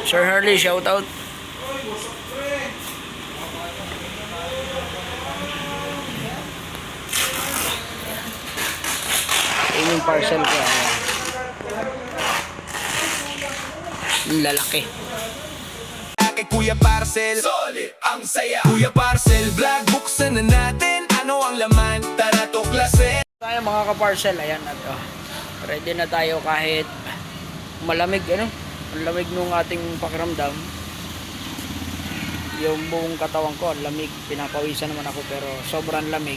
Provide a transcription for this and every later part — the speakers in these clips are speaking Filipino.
Sir Harley, shout out. Yun yung parcel ko. Yung lalaki. Kay Kuya Parcel, solid ang saya. Kuya Parcel, vlog, buksan na natin. Ano ang laman? Tara tuklasin. Tayo mga ka-parcel, ayan at ready na tayo kahit malamig, ano? Ang lamig nung ating pakiramdam. Yung buong katawan ko, lamig. Pinapawisan naman ako pero sobrang lamig.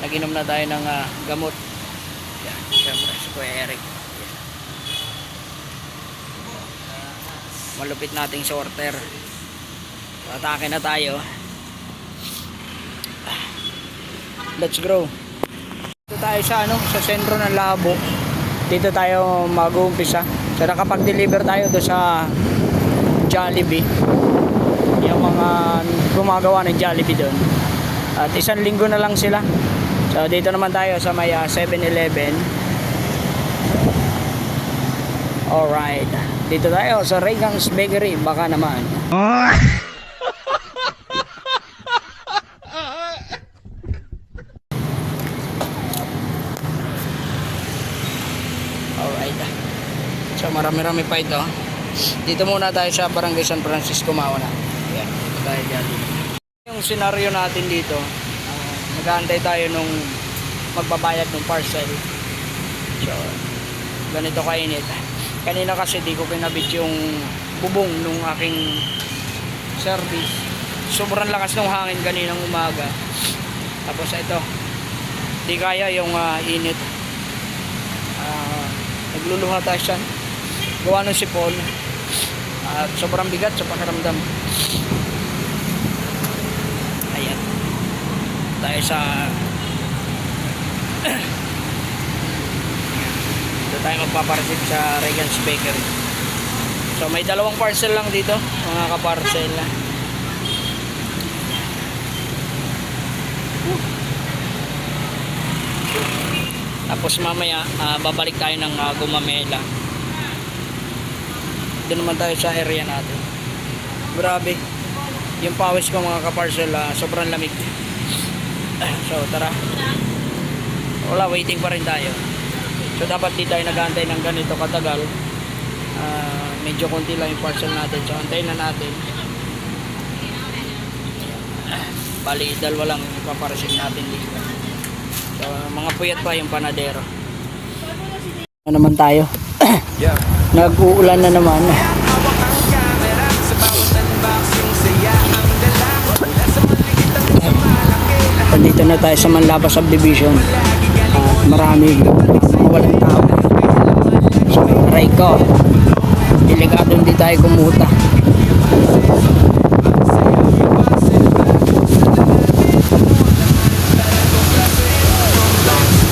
Nag-inom na tayo ng gamot. Yan, syempre, si Kuya Eric. Yan. Malupit nating sorter. Atake na tayo. Let's grow. Dito tayo sa sa sentro ng Labo. Dito tayo mag-uumpisa. So nakapag-deliver tayo do sa Jollibee. Yung mga gumagawa ng Jollibee doon. At 1 linggo na lang sila. So dito naman tayo sa may 7-Eleven. Alright. Dito tayo sa Regan's Bakery. Baka naman. Alright. So marami-rami pa ito. Dito muna tayo sa Barangay San Francisco Mauna. Ayan. Dito tayo dyan. Yung senaryo natin dito, nag-aantay tayo nung magbabayad ng parcel. So ganito kainit. Kanina kasi di ko kinabit yung bubong nung aking service. Sobrang lakas ng hangin kaninang umaga. Tapos ito, di kaya yung init. Nagluluha tayo siya. Gawa ng sipon. At sobrang bigat sa pakiramdam. Ayan. Tayo sa dito tayo magpaparasip sa Regan's Bakery. So may 2 parcel lang dito, mga kaparcel. Tapos mamaya babalik tayo ng Gumamela. Doon naman tayo sa area natin. Grabe. Yung pawis ko mga kaparcel, sobrang lamig. So tara. Wala, waiting pa rin tayo. So dapat di tayo nag-aantay ng ganito katagal. Medyo konti lang yung parcel natin. So antayin na natin. Bali, 2 lang ipaparasip natin dito. So mga puyat pa yung panadero. Ano naman tayo? Nag-uulan na naman. Dito na tayo sa Manlapa Subdivision. Marami walang tao. So try ko. Delikado hindi tayo kumuta.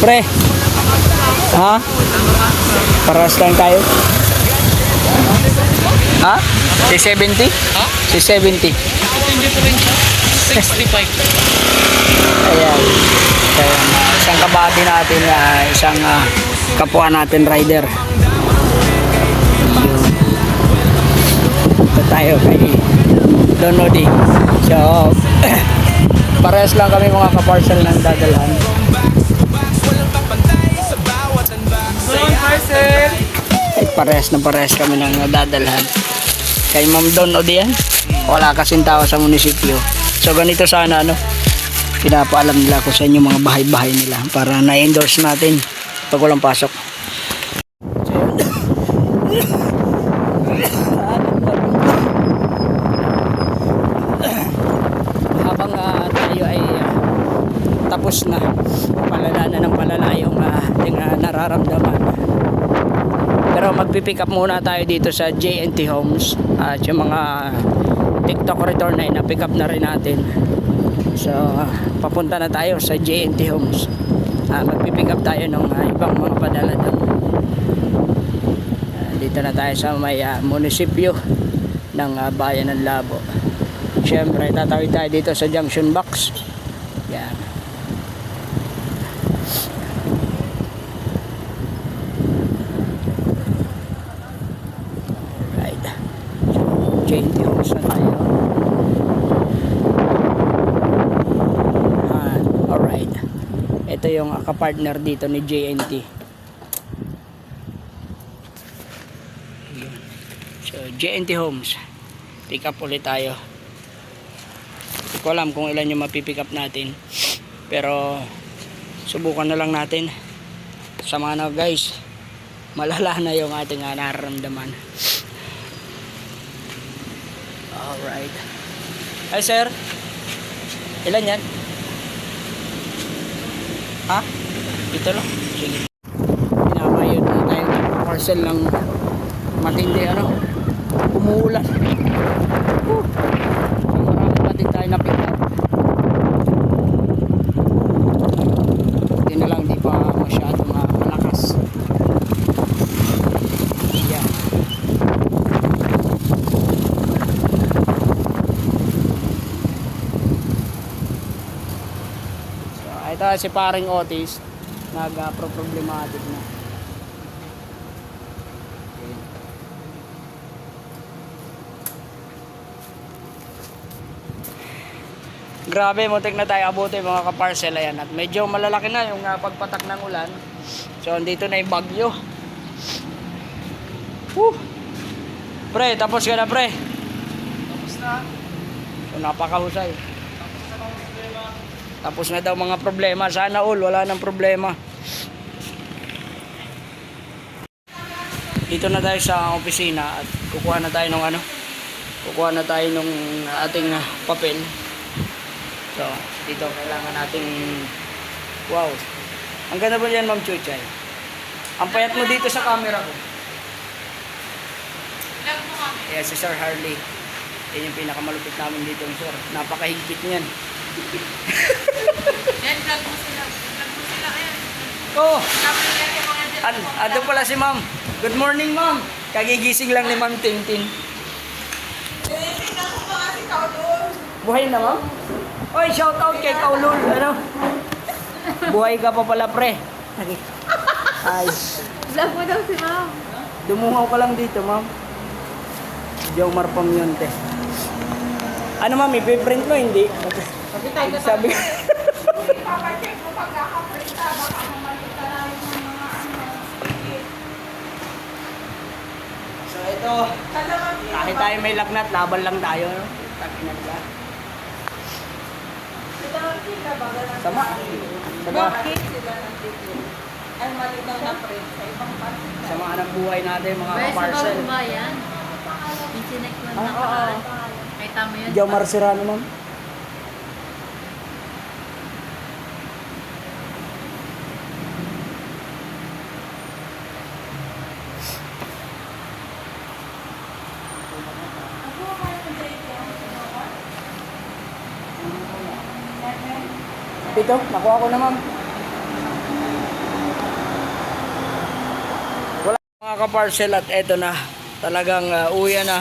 Pre, ha? Paras lang tayo. Ha? Si 70? Ha? Si 70. 65. Ayan. Isang kabady natin, isang kapwa natin rider. Ito tayo kay Don Odi. So, parehas lang kami mga kaparcel ng dadalhan. Ay, parehas kami ng dadalhan. Kay Ma'am Don Odi yan. Wala kasing tao sa munisipyo. So ganito sana pinapaalam nila ko sa inyo mga bahay-bahay nila para na-endorse natin pag walang pasok. Habang tayo ay tapos na, palala na ng palala yung ating nararamdaman. Pero magpipick up muna tayo dito sa JNT Homes at yung mga TikTok return na pick up na rin natin. So papunta na tayo sa JNT Homes. Magpipick up tayo ng ibang mga padala doon. Dito na tayo sa may munisipyo ng bayan ng Labo. Siyempre tatawid tayo dito sa junction box. Yan. Ito yung kapartner dito ni JNT. So, JNT Homes. Pick up ulit tayo. Hindi ko alam kung ilan yung mapipick up natin. Pero, subukan na lang natin. Sama na guys. Malala na yung ating nararamdaman. Alright. Hi sir. Ilan yan? Ha? Ito lang. Sige. Pinabayad na tayo parcel ng matindi ano. Umuulan. Marami natin tayo na pick up. Hindi na lang, di pa masyadong malakas. Yan. So, ito si paring Otis. Nag-problematic na. Grabe, muntik na tayo abutin mga kaparcel. Ayan, at medyo malalaki na yung pagpatak ng ulan. So, andito na yung bagyo. Pre, tapos ka na pre. Tapos na. So, napakahusay. Tapos na daw mga problema. Sana all, wala nang problema. Dito na tayo sa opisina at kukuha na tayo ng kukuha na tayo ng ating papel. So, dito kailangan nating wow. Ang ganda ba yan, Ma'am Chuchay? Ang payat mo dito sa camera ko. Yeah, si Sir Harley. Yan yung pinakamalupit namin dito, sir. Napakahigpit niyan. Yan, vlog mo sila. Vlog mo sila, ayan. Oh, Kapag yung mga dyan. ando pala si Ma'am. Good morning, Ma'am. Kagigising lang ni Ma'am Tintin. Buhay na, Ma'am? Oy, shout out kay Kaulul. Ano? Buhay ka pa pala, pre. Ay, Vlog mo daw si ma'am. dumuhaw ka lang dito, Ma'am. Jomar Pamyonte. Ano, Ma'am? Ipiprint mo, hindi? Sabi Papacheck mo pag nakaprint ka, baka mamalita na yung mga So, ito. Kahit tayo may lagnat, laban lang tayo. No? Takinan ka. Sama. Sama. Bakit sila nandito? Ay, mali daw na print sa ibang party. Sama ng buhay natin, mga parcel. ba yan? Yung sinek mo na Oo. nakaan. Ay, tama yun. Jomar Serrano, Ma'am. Ito, nakuha ko na, Ma'am. Wala mga kaparcel at eto na. Talagang uwi na.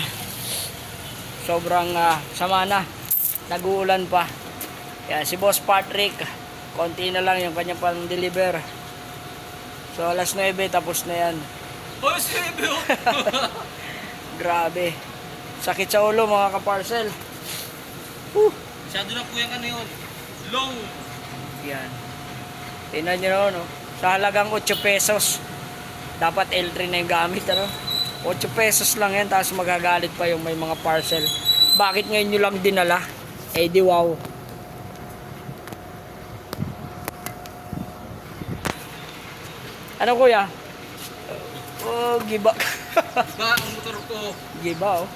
Sobrang sama na. Nag-uulan pa. Yan, si Boss Patrick. Konti na lang yung kanyang pang-deliver. So, alas 9 tapos na yan. Oh, sebe oh. Grabe. Sakit sa ulo mga kaparcel. Masyado na kuya ka na yun. Long. Yan. Tingnan nyo na, no? Sa halagang 8 pesos. Dapat L3 na yung gamit, ano? 8 pesos lang yan, tapos magagalit pa yung may mga parcel. Bakit ngayon nyo lang dinala? Eh di wow. Ano kuya? Oh, giba. Ba, ang motor ko. Giba, oh.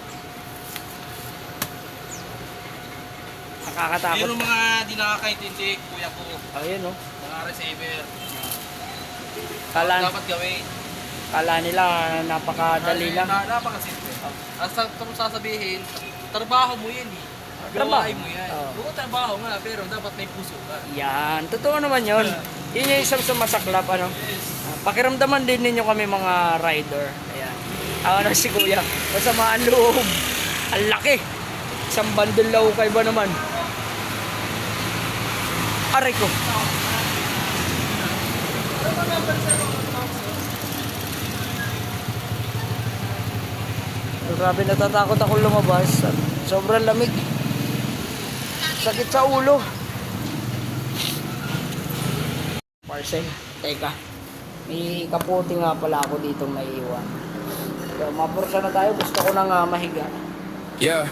Nakakatakot. Meron mga di nakakaintindi, kuya ko. Ayun, oh. Mga receiver. Kala, Dapat gawin. kala nila napakadali lang. Napakasimple. Ang sasabihin, trabaho mo yan eh. Trabaho. Gawain mo yan. Oo. Oo, trabaho nga, pero dapat may puso ka. Yan, totoo naman yun. Yun yung isang sumasaklap, ano. Yes. Pakiramdaman din ninyo kami mga rider. Ayan. Ako na si kuya. Masamaan loob. Ang laki. Isang bandol lang kay ba naman. Aray ko. Grabe, natatakot ako lumabas. Sobrang lamig. Sakit sa ulo. parcel. Teka, may kaputi nga pala ako ditong naiiwan. So, mapursa na tayo. Gusto ko nang mahiga. Yeah,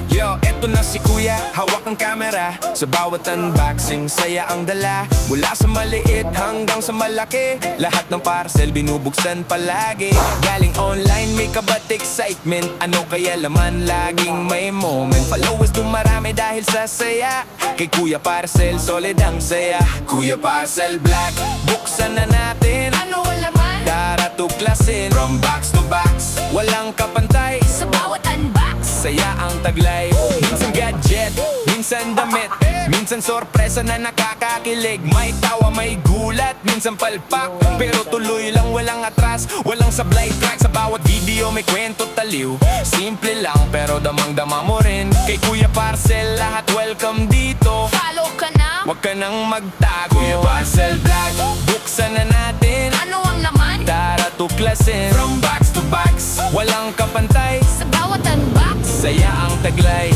yo, eto na si Kuya, hawak ang camera. Sa bawat unboxing, saya ang dala. Mula sa maliit hanggang sa malaki, lahat ng parcel binubuksan palagi. Galing online, may kabat excitement. Ano kaya laman, laging may moment. Followers dumarami dahil sa saya. Kay Kuya Parcel, solid ang saya. Kuya Parcel Black, buksan na natin. Ano ang laman? Tara tuklasin, from box to box, walang kapantay. Sa bawat unbox, Saya ang taglay. Minsan gadget, minsan damit, minsan sorpresa na nakakakilig. May tawa, may gulat, minsan palpak, pero tuloy lang, walang atras, walang sablay track. Sa bawat video may kwento taliw. Simple lang pero damang-dama mo rin. Kay Kuya Parcel, lahat welcome dito. follow ka na. Huwag ka nang magtago. Kuya Parcel Black, buksan na natin. Ano ang laman? Tara tuklasin, from box to box, walang kapantay. Sa bawat unbox, Saya ang taglay.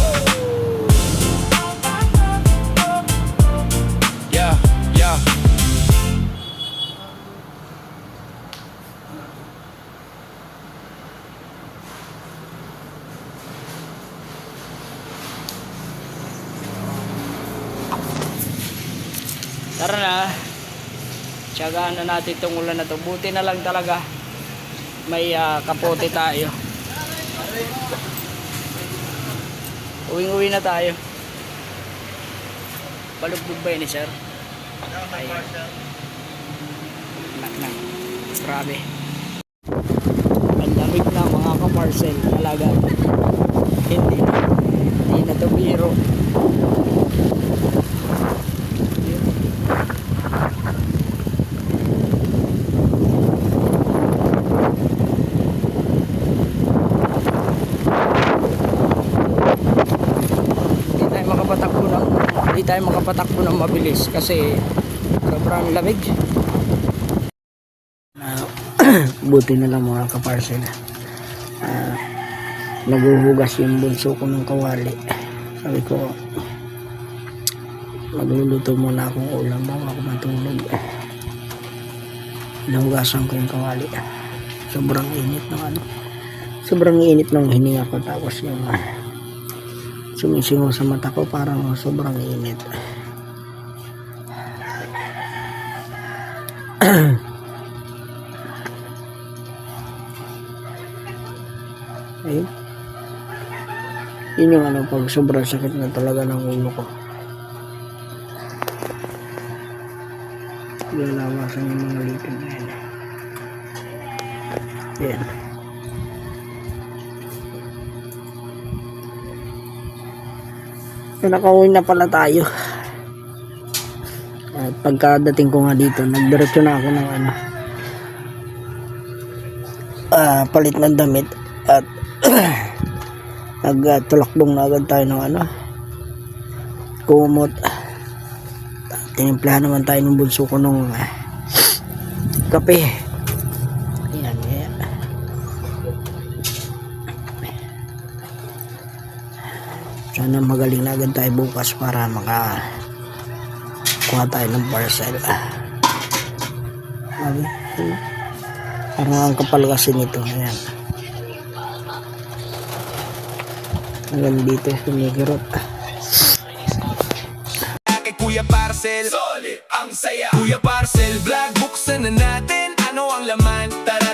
Yeah, yeah. Tara na. Tiyagaan na natin itong ulan na to. Buti na lang talaga. May kapote tayo. Uwing-uwi na tayo. Palugbog ba yun ni sir? Ayan. Nak. Grabe. Ang lamig na mga ka-parcel. Talaga. Hindi na to biro. Hindi tayo makapatakbo ng mabilis kasi sobrang lamig. Buti na lang mga kaparcel, naguhugas yung bunso ko ng kawali. Sabi ko magluluto muna akong ulam bago ako matulog. Nahugasan ko yung kawali. Sobrang init ng hininga ko, tapos yung sumisingaw sa mata ko, parang sobrang init. Ayun. Yun yung pag sobrang sakit na talaga ng ulo ko. Lalawasan yung mga lipid na yan. Yan. Nakauwi na pala tayo. At pagkadating ko nga dito, nagdiretso na ako ng palit ng damit at nagtulakbong na agad tayo ng kumot. Tinimplahan naman tayo ng bunso ko ng kape. Ayan. Sana magaling na agad tayo bukas para makakuha tayo ng parcel. Parang ang kapal kasi nito. Ayan. Hanggang dito sumigirot. Kay Kuya Parcel, solid ang saya. Kuya Parcel Vlog, buksan na natin. Ano ang laman? Tara